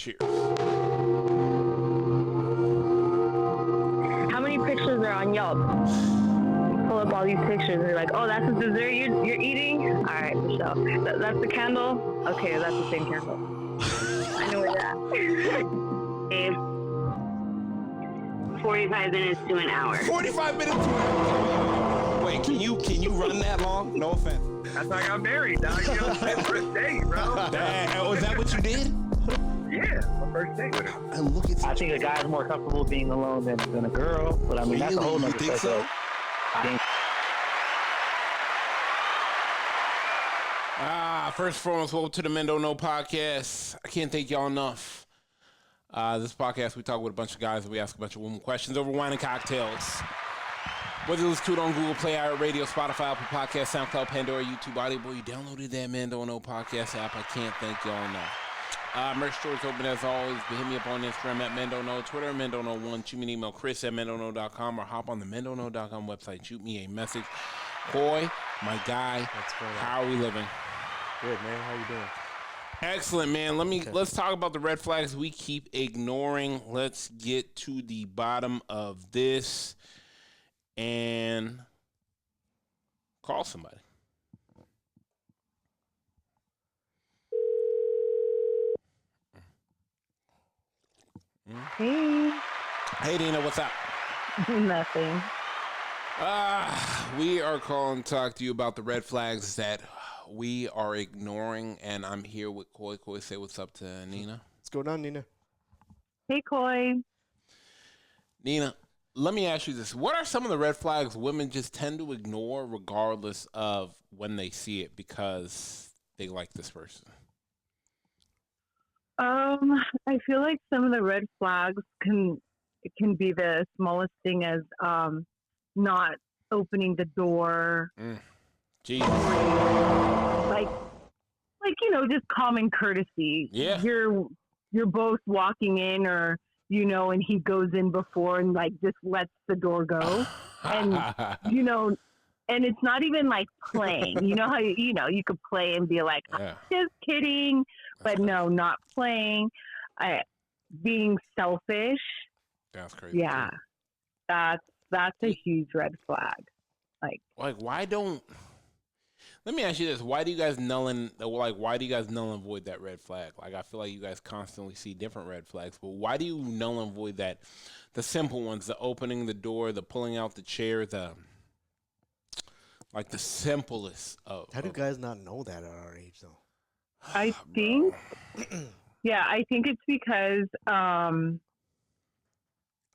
Cheers. How many pictures are on Yelp? Pull up all these pictures and you're like, oh, that's the dessert you're eating? All right, Michelle. That's the candle? Okay, that's the same candle. I know where that. 45 minutes to an hour. 45 minutes to an hour. Wait, can you run that long? No offense. That's how I got married, dog. You know, first date, bro. Was that what you did? Yeah, my first date with her. And look at I think a guy's more comfortable being alone than a girl, but I mean, that's a whole nother thing. You think so? First and foremost, welcome to the Men Don't Know podcast. I can't thank y'all enough. This podcast, we talk with a bunch of guys and we ask a bunch of women questions over wine and cocktails. Whether you listen to it on Google Play, Radio, Spotify, Apple Podcasts, SoundCloud, Pandora, YouTube, Audible, you downloaded that Men Don't Know podcast app. I can't thank y'all enough. Merch store is open as always. Hit me up on Instagram at Men Don't Know, Twitter Men Don't Know 1. Shoot me an email, Chris at mendontknow.com, or hop on the mendontknow.com website. Shoot me a message. Boy, my guy, how are we living? Good, man. How you doing? Excellent, man. Let's talk about the red flags we keep ignoring. Let's get to the bottom of this and call somebody. Hey. Hey, Dina, what's up? Nothing. We are calling to talk to you about the red flags that we are ignoring, and I'm here with Koi. Koi, say what's up to Nina. What's going on, Nina? Hey, Koi. Nina, let me ask you this. What are some of the red flags women just tend to ignore regardless of when they see it because they like this person? I feel like some of the red flags can be the smallest thing as not opening the door. Jesus. Like just common courtesy. Yeah. You're both walking in, or and he goes in before and just lets the door go, and and it's not even like playing. You know how you could play and be like, I'm just kidding, but no, not playing. Being selfish. That's crazy. Yeah, that's a huge red flag. Like why don't? Let me ask you this: why do you guys null and void that red flag? Like, I feel like you guys constantly see different red flags, but why do you null and void that? The simple ones: the opening the door, the pulling out the chair, the simplest of. How do guys not know that at our age, though? I think, I think it's because,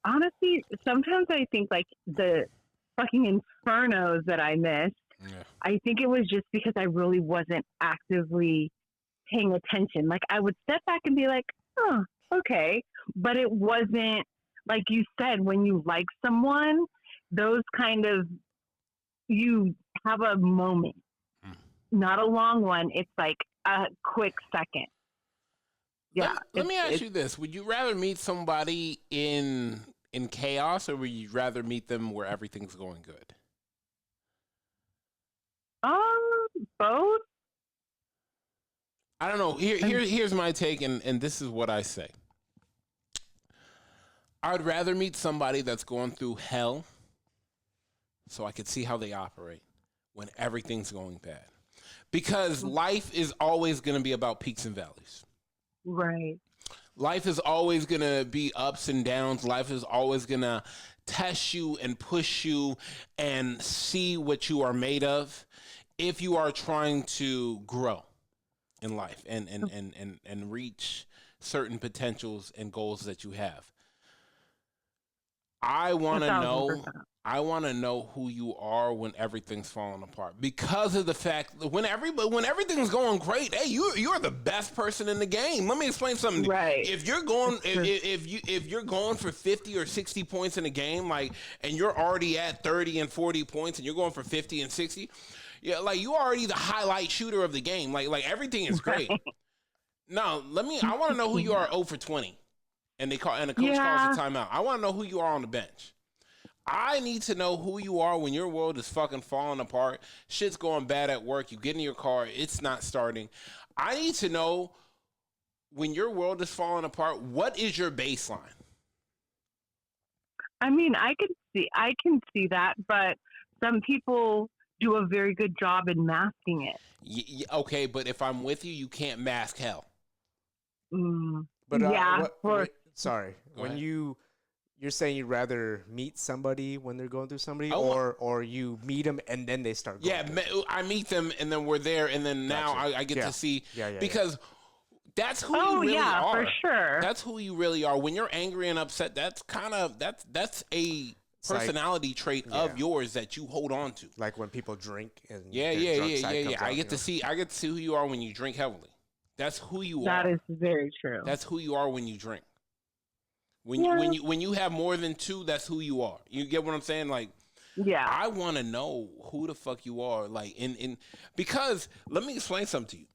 honestly, sometimes I think the fucking infernos that I missed. Yeah. I think it was just because I really wasn't actively paying attention. Like, I would step back and be like, oh, okay. But it wasn't, like you said, when you like someone, those kind of, you have a moment. Not a long one. It's like a quick second. Yeah. Let me ask you this. Would you rather meet somebody in chaos, or would you rather meet them where everything's going good? Both. I don't know. Here's my take, and this is what I say. I'd rather meet somebody that's going through hell so I could see how they operate when everything's going bad. Because life is always going to be about peaks and valleys. Right. Life is always going to be ups and downs. Life is always going to test you and push you and see what you are made of if you are trying to grow in life and reach certain potentials and goals that you have. I want to know who you are when everything's falling apart, because of the fact that when everything's going great, hey, you're the best person in the game. Let me explain something. Right. If you're going if you're going for 50 or 60 points in a game, and you're already at 30 and 40 points, and you're going for 50 and 60, you already the highlight shooter of the game. Like everything is great. Now, I want to know who you are 0 for 20. And the coach calls a timeout. I want to know who you are on the bench. I need to know who you are when your world is fucking falling apart. Shit's going bad at work. You get in your car. It's not starting. I need to know when your world is falling apart, what is your baseline? I mean, I can see that, but some people do a very good job in masking it. Okay, but if I'm with you, you can't mask hell. But yeah. sorry, Go when ahead. you're saying you'd rather meet somebody when they're going through somebody, Oh, or you meet them and then they start going Yeah, through it? I meet them, and then we're there, and then now Gotcha. I get Yeah. to see Yeah, because that's who Oh, you really yeah, are. for sure. That's who you really are. When you're angry and upset, that's kind of that's a It's like- personality trait of yours that you hold on to. Like when people drink and Yeah. their drunk side comes I out, get to see who you are when you drink heavily. That's who you are. That is very true. That's who you are when you drink. When Yeah. when you have more than two, that's who you are. You get what I'm saying? Like, yeah. I want to know who the fuck you are. Like, because let me explain something to you.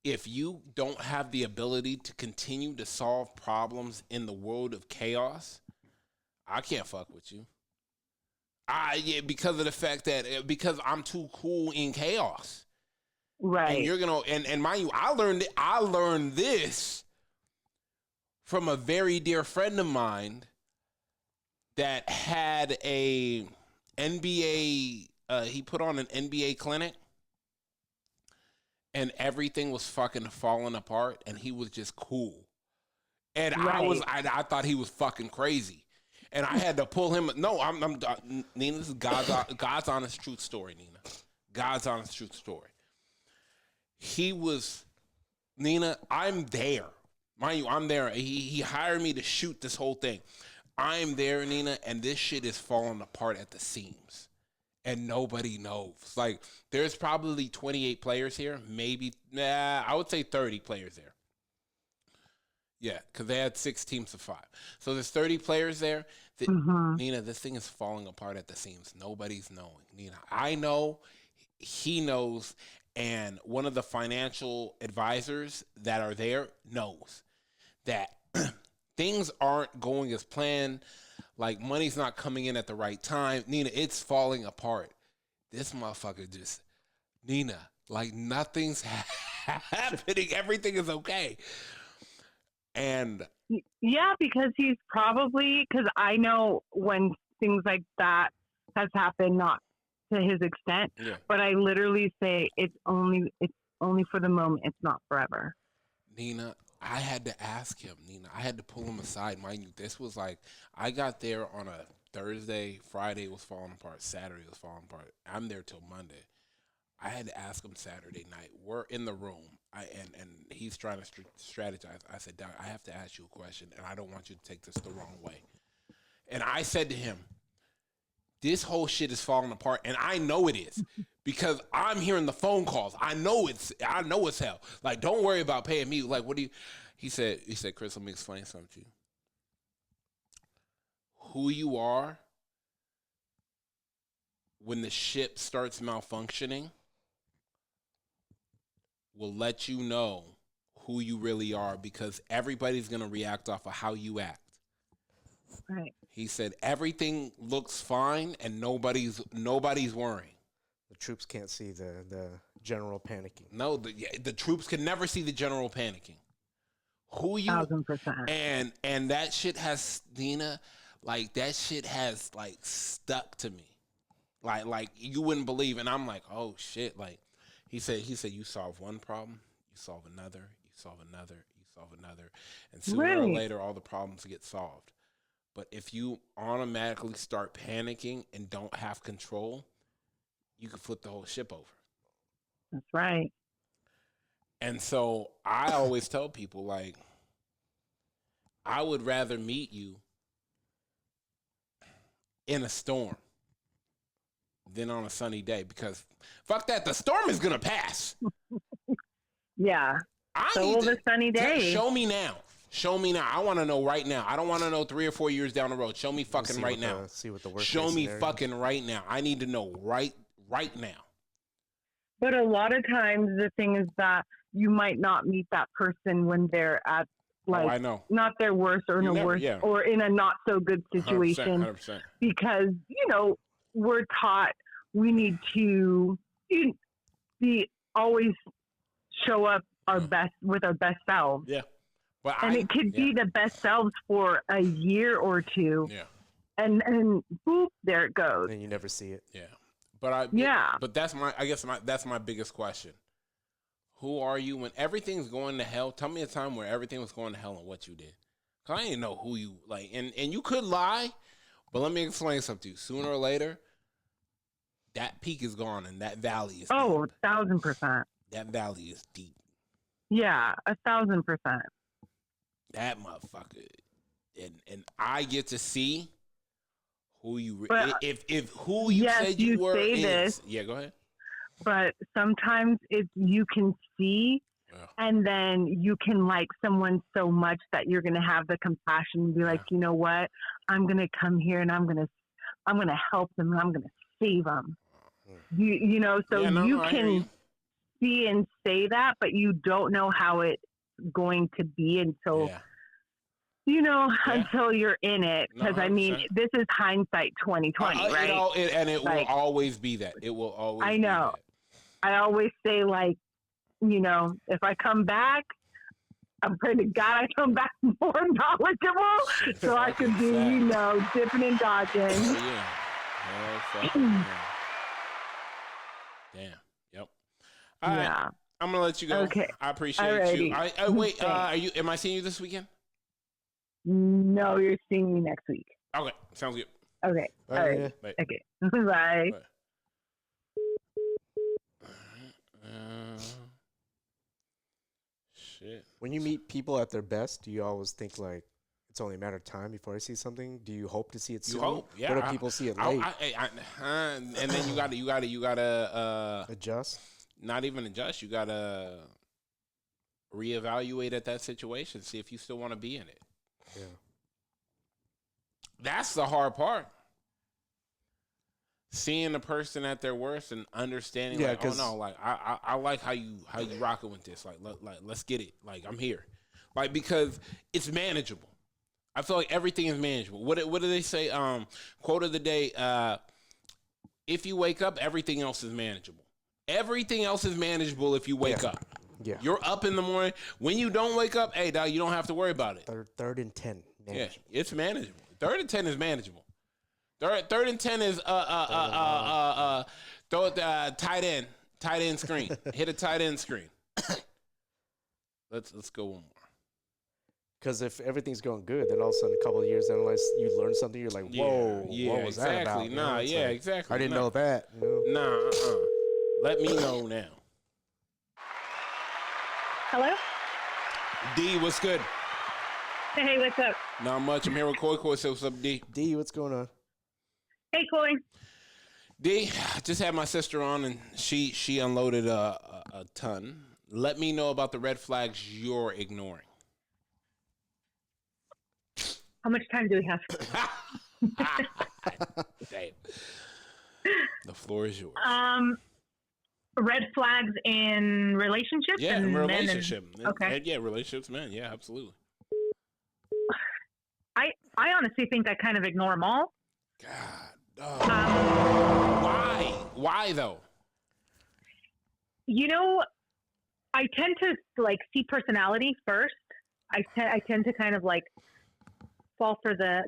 If you don't have the ability to continue to solve problems in the world of chaos, I can't fuck with you. Because of the fact that because I'm too cool in chaos. Right. And you're gonna and mind you, I learned this from a very dear friend of mine that had a NBA. He put on an NBA clinic, and everything was fucking falling apart, and he was just cool. And I thought he was fucking crazy, and I had to pull him. No, I'm Nina. This is God's honest truth story, Nina. God's honest truth story. He was, Nina, I'm there. Mind you, I'm there. He hired me to shoot this whole thing. I'm there, Nina, and this shit is falling apart at the seams. And nobody knows. Like, there's probably 28 players here. Maybe, I would say 30 players there. Yeah, because they had 6 teams of 5. So there's 30 players there. Nina, this thing is falling apart at the seams. Nobody's knowing. Nina, I know, he knows, and one of the financial advisors that are there knows that things aren't going as planned. Like, money's not coming in at the right time. Nina, it's falling apart. This motherfucker just, Nina, like nothing's happening. Everything is okay. And yeah, because he's probably, because I know when things like that has happened, not to his extent, but I literally say it's only for the moment. It's not forever. Nina, I had to ask him, Nina. I had to pull him aside. Mind you, this was like, I got there on a Thursday. Friday was falling apart. Saturday was falling apart. I'm there till Monday. I had to ask him Saturday night. We're in the room, and he's trying to strategize. I said, Doc, I have to ask you a question, and I don't want you to take this the wrong way. And I said to him, this whole shit is falling apart, and I know it is because I'm hearing the phone calls. I know it's hell. Like, don't worry about paying me. Like, what do you? He said, Chris, let me explain something to you. Who you are when the ship starts malfunctioning will let you know who you really are, because everybody's gonna react off of how you act. Right. He said everything looks fine and nobody's worrying. The troops can't see the general panicking. No, the troops can never see the general panicking. Who you 1000%. And that shit has, Nina, like that shit has like stuck to me. Like you wouldn't believe, and I'm like, oh shit. Like he said you solve one problem, you solve another, you solve another, you solve another, and sooner or later all the problems get solved. But if you automatically start panicking and don't have control, you can flip the whole ship over. That's right. And so I always tell people, like, I would rather meet you in a storm than on a sunny day, because fuck that, the storm is going to pass. Yeah. So will the sunny day. Show me now. Show me now. I want to know right now. I don't want to know 3 or 4 years down the road. Show me fucking right now. See what the worst Show me scenario. fucking right now. I need to know right now. But a lot of times the thing is that you might not meet that person when they're at, like, I know. not their worst or or in a not so good situation. 100%. Because, we're taught we need to be always show up our best selves. Yeah. But and it could be the best selves for a year or two. Yeah. And boop, there it goes. And you never see it. Yeah. But that's that's my biggest question. Who are you when everything's going to hell? Tell me a time where everything was going to hell and what you did. Cause I didn't know who you like, and you could lie, but let me explain something to you. Sooner or later, that peak is gone and that valley is deep. 1,000%. That valley is deep. Yeah, 1,000%. That motherfucker, and I get to see who you if who you said you were say is. This, yeah, go ahead. But sometimes you can see, and then you can like someone so much that you're gonna have the compassion and be like, you know what, I'm gonna come here and I'm gonna help them and I'm gonna save them. You know, so you can see and say that, but you don't know how it's going to be until. You know, until you're in it, because I mean, this is hindsight 2020, right? It will always be that. It will always. I know. Be that. I always say, like, you know, if I come back, I'm praying to God I come back more knowledgeable, so I can be, you know, dipping and dodging. Yeah. Damn. Yep. All right. I'm gonna let you go. Okay. I appreciate you. Wait. Am I seeing you this weekend? No, you're seeing me next week. Okay, sounds good. Okay, all right. Bye. Okay, bye. Shit. When you meet people at their best, do you always think like it's only a matter of time before I see something? Do you hope to see it soon? You hope, yeah. What if people see it late? And then you gotta adjust. Not even adjust. You gotta reevaluate at that situation. See if you still want to be in it. Yeah. That's the hard part. Seeing the person at their worst and understanding, like, oh no, like I like how you rocking with this. Like let's get it. Like I'm here. Like because it's manageable. I feel like everything is manageable. What do they say? Quote of the day, if you wake up, everything else is manageable. Everything else is manageable if you wake up. Yeah. You're up in the morning. When you don't wake up, hey, dog, you don't have to worry about it. Third and 10. Yeah, it's manageable. 3rd and 10 is manageable. Third and 10 is throw it tight end screen. Hit a tight end screen. Let's go one more. Because if everything's going good, then all of a sudden, a couple of years down the line, you learn something. You're like, whoa, what was that about? Exactly. I didn't know that. Let me know now. Hello? D, what's good? Hey, what's up? Not much. I'm here with Koi. Koi, say what's up, D? D, what's going on? Hey, Koi. D, just had my sister on, and she unloaded a ton. Let me know about the red flags you're ignoring. How much time do we have? Damn. The floor is yours. Red flags in relationships? Yeah, in relationship. Okay. Yeah, relationships, man. Yeah, absolutely. I honestly think I kind of ignore them all. God. Why? Why, though? You know, I tend to, like, see personality first. I tend to kind of, like, fall for the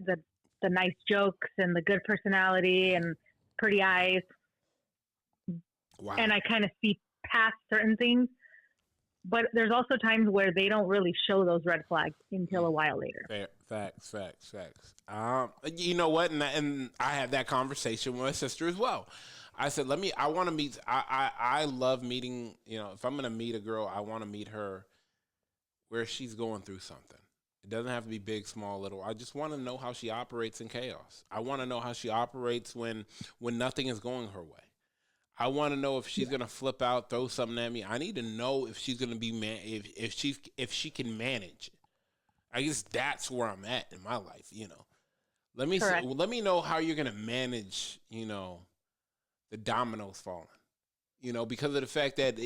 nice jokes and the good personality and pretty eyes. Wow. And I kind of see past certain things. But there's also times where they don't really show those red flags until a while later. Facts. You know what? And I had that conversation with my sister as well. I said, I want to meet, I love meeting, you know, if I'm going to meet a girl, I want to meet her where she's going through something. It doesn't have to be big, small, little. I just want to know how she operates in chaos. I want to know how she operates when nothing is going her way. I want to know if she's gonna flip out, throw something at me. I need to know if she's gonna be if she can manage. I guess that's where I'm at in my life. You know, let me know how you're gonna manage. You know, the dominoes falling. You know, because of the fact that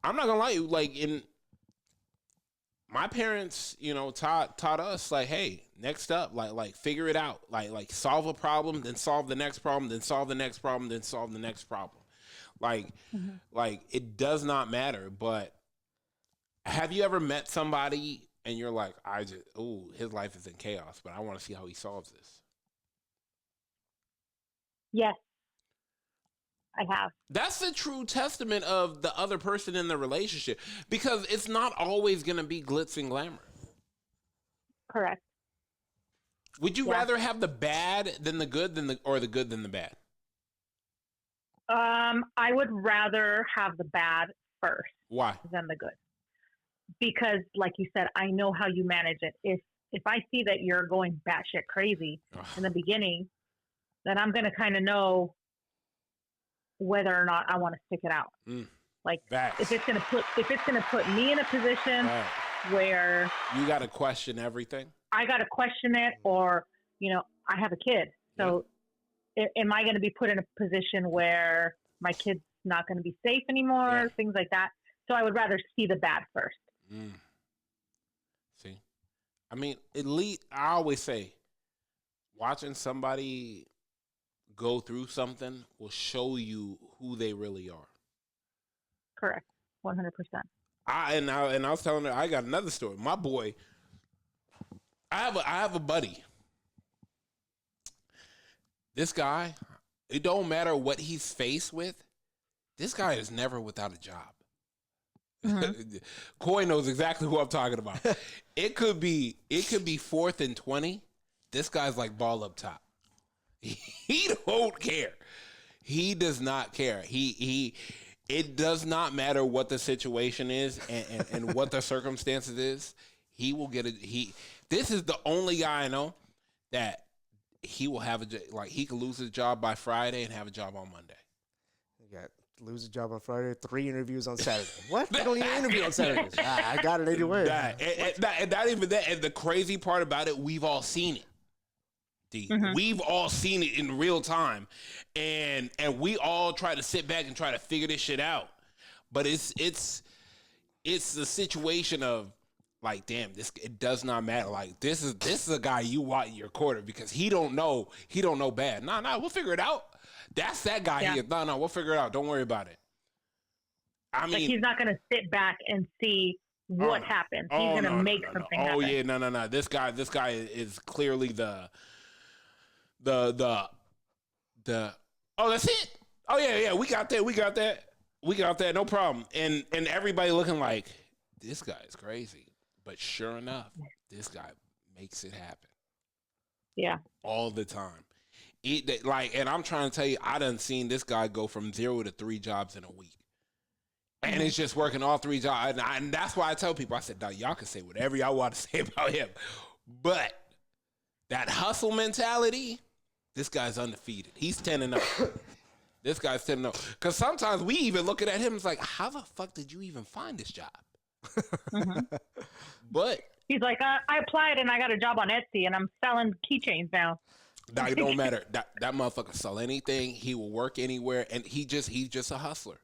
I'm not gonna lie, like in my parents, you know, taught us like, hey, next up, like figure it out, like solve a problem, then solve the next problem, then solve the next problem, then solve the next problem. Like it does not matter, but Have you ever met somebody and you're like, his life is in chaos, but I want to see how he solves this? Yes, I have. That's the true testament of the other person in the relationship, because it's not always going to be glitz and glamour. Correct. Would you rather have the bad than the good or the good than the bad? I would rather have the bad first. Why? Than the good. Because, like you said, I know how you manage it. If I see that you're going batshit crazy in the beginning, then I'm going to kind of know whether or not I want to stick it out. Like if it's going to put me in a position where you got to question everything. I got to question it, or I have a kid, so am I going to be put in a position where my kid's not going to be safe anymore? Things like that. So I would rather see the bad first. See, I mean, at least I always say, watching somebody go through something will show you who they really are. Correct, 100%. I was telling her, I got another story. My boy, I have a buddy. This guy, it don't matter what he's faced with. This guy is never without a job. Coy knows exactly who I'm talking about. It could be 4th and 20. This guy's like ball up top. He don't care. He does not care. It does not matter what the situation is and what the circumstances is. He will get it. This is the only guy I know that he will have he could lose his job by Friday and have a job on Monday. You got lose a job on Friday, 3 interviews on Saturday. What? You don't even interview on Saturdays. I got it anyway. And not even that. And the crazy part about it, we've all seen it. We've all seen it in real time, and we all try to sit back and try to figure this shit out. But it's the situation of like, damn, it does not matter. Like this is a guy you want in your quarter because he don't know bad. Nah, we'll figure it out. That's that guy here. No, we'll figure it out. Don't worry about it. I mean, he's not going to sit back and see what happened. He's going to make something happen. Oh yeah, no. This guy is clearly the oh, that's it. Oh yeah, we got that, no problem. And everybody looking like this guy is crazy, but sure enough, this guy makes it happen. Yeah, all the time. And I'm trying to tell you, I done seen this guy go from 0 to 3 jobs in a week, and it's just working all 3 jobs. And that's why I tell people, I said, y'all can say whatever y'all want to say about him, but that hustle mentality. This guy's undefeated. He's 10-0. This guy's 10-0. Because sometimes we even looking at him, it's like, how the fuck did you even find this job? But he's like, I applied and I got a job on Etsy and I'm selling keychains now. It don't matter. That motherfucker sell anything. He will work anywhere, and he's just a hustler.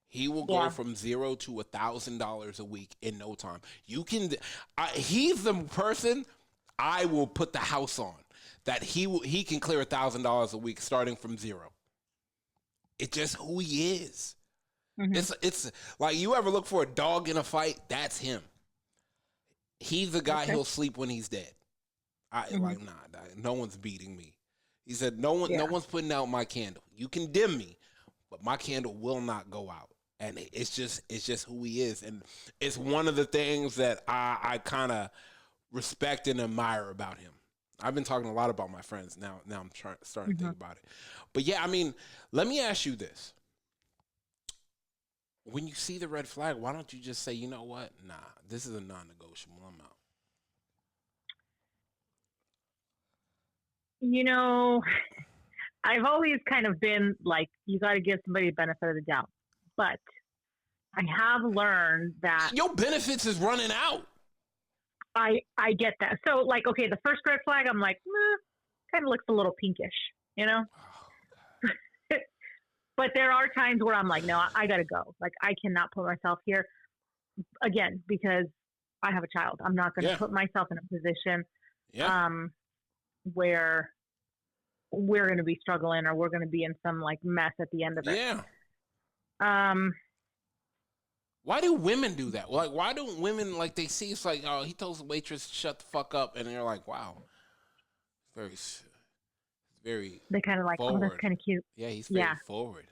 He will go from 0 to $1,000 a week in no time. He's the person I will put the house on. That he can clear $1,000 a week starting from 0. It's just who he is. It's like, you ever look for a dog in a fight? That's him. He's the guy he'll sleep when he's dead. Like, nah, no one's beating me. He said, no one's putting out my candle. You can dim me, but my candle will not go out. And it's just who he is. And it's one of the things that I kind of respect and admire about him. I've been talking a lot about my friends. Now I'm starting to think about it. But yeah, I mean, let me ask you this. When you see the red flag, why don't you just say, you know what? Nah, this is a non-negotiable. I'm out. I've always kind of been like, you got to give somebody the benefit of the doubt. But I have learned that your benefits is running out. I get that. So, like, okay, the first red flag, I'm like, kind of looks a little pinkish, But there are times where I'm like, no, I got to go. Like, I cannot put myself here again because I have a child. I'm not going to put myself in a position where we're going to be struggling or we're going to be in some like mess at the end of it. Yeah. Why do women do that? Like, why don't women, like, they see it's like, oh, he told the waitress shut the fuck up, and they're like, wow, very They kind of like, forward. oh, that's kind of cute. Yeah, he's very forward.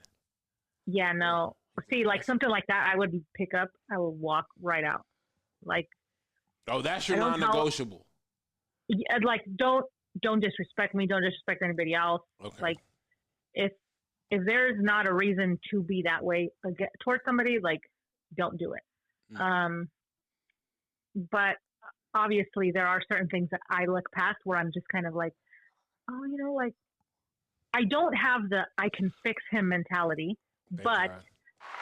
Yeah, no. See, like something like that, I would pick up. I would walk right out. Like, oh, that's your non-negotiable. Like, don't disrespect me. Don't disrespect anybody else. Okay. Like, if there's not a reason to be that way towards somebody, like, don't do it. But obviously, there are certain things that I look past where I'm just kind of like, oh, you know, like, I don't have the I can fix him mentality, but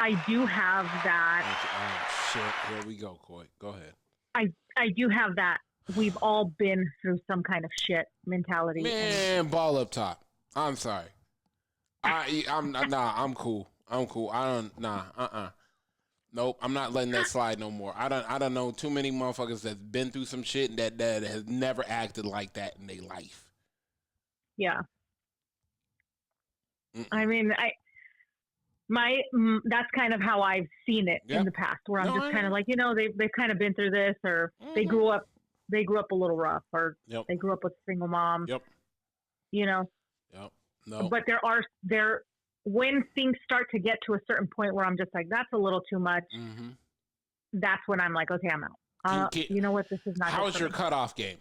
I do have that. Oh, shit. Here we go, Coy. Go ahead. I do have that. We've all been through some kind of shit mentality. Man, ball up top. I'm sorry. I'm cool. Nope, I'm not letting that slide no more. I don't know too many motherfuckers that's been through some shit that has never acted like that in their life. Yeah. I mean, that's kind of how I've seen it in the past, where I'm just kind of like, you know, they've kind of been through this, or they grew up a little rough, or they grew up with a single mom. Yep. You know. Yep. No. But when things start to get to a certain point where I'm just like, that's a little too much. Mm-hmm. That's when I'm like, okay, I'm out. You know what? This is not. How is your cutoff game?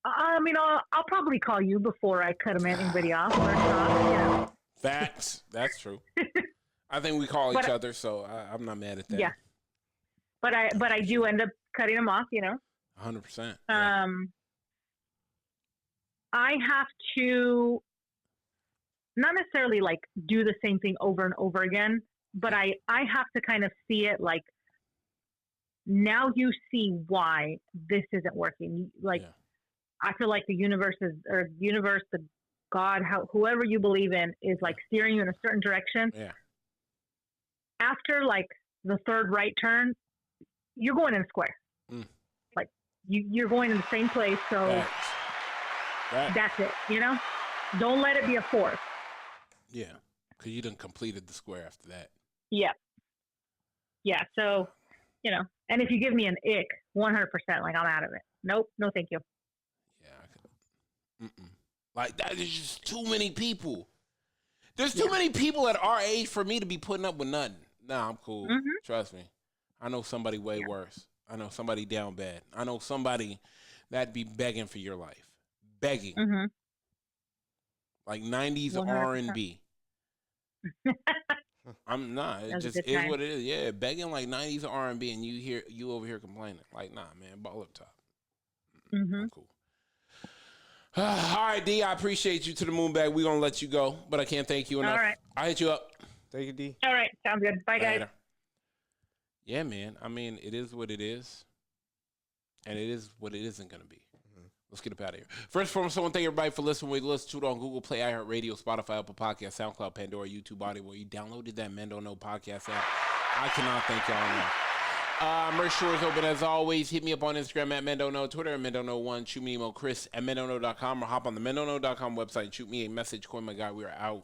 I mean, I'll probably call you before I cut anybody off. Or talk, you know. Facts. That's true. I think we call each other, so I'm not mad at that. Yeah. But I do end up cutting them off, you know. 100%. I have to not necessarily like do the same thing over and over again, but I have to kind of see it like, now you see why this isn't working. Like, I feel like the universe, the God, whoever you believe in, is like steering you in a certain direction. Yeah. After like the third right turn, you're going in a square. Like you're going in the same place. So that's it. You know, don't let it be a fourth. Yeah, because you done completed the square after that. Yeah. Yeah. So, you know, and if you give me an ick, 100%, like I'm out of it. Nope. No, thank you. Yeah. Like that is just too many people. There's too many people at our age for me to be putting up with nothing. Nah, I'm cool. Mm-hmm. Trust me. I know somebody way worse. I know somebody down bad. I know somebody that'd be begging for your life. Begging. Mm-hmm. Like 90s 100%. R&B. I'm not. It just is what it is. Yeah, begging like 90s R&B, and you over here complaining. Like, nah, man, ball up top. Mm-hmm. Cool. All right, D, I appreciate you to the moon bag. We're going to let you go, but I can't thank you enough. All right. I'll hit you up. Thank you, D. All right. Sounds good. Bye, guys. Later. Yeah, man. I mean, it is what it is, and it is what it isn't going to be. Let's get up out of here. First and foremost, I want to thank everybody for listening. We listen to it on Google Play, iHeartRadio, Spotify, Apple Podcasts, SoundCloud, Pandora, YouTube Audio, where you downloaded that Men Don't Know podcast app. I cannot thank y'all enough. Merch store is open as always. Hit me up on Instagram at Men Don't Know, Twitter at Men Don't Know 1. Shoot me email, Chris at MenDon'tKnow.com, or hop on the MenDon'tKnow.com website and shoot me a message. Coin my guy, we are out.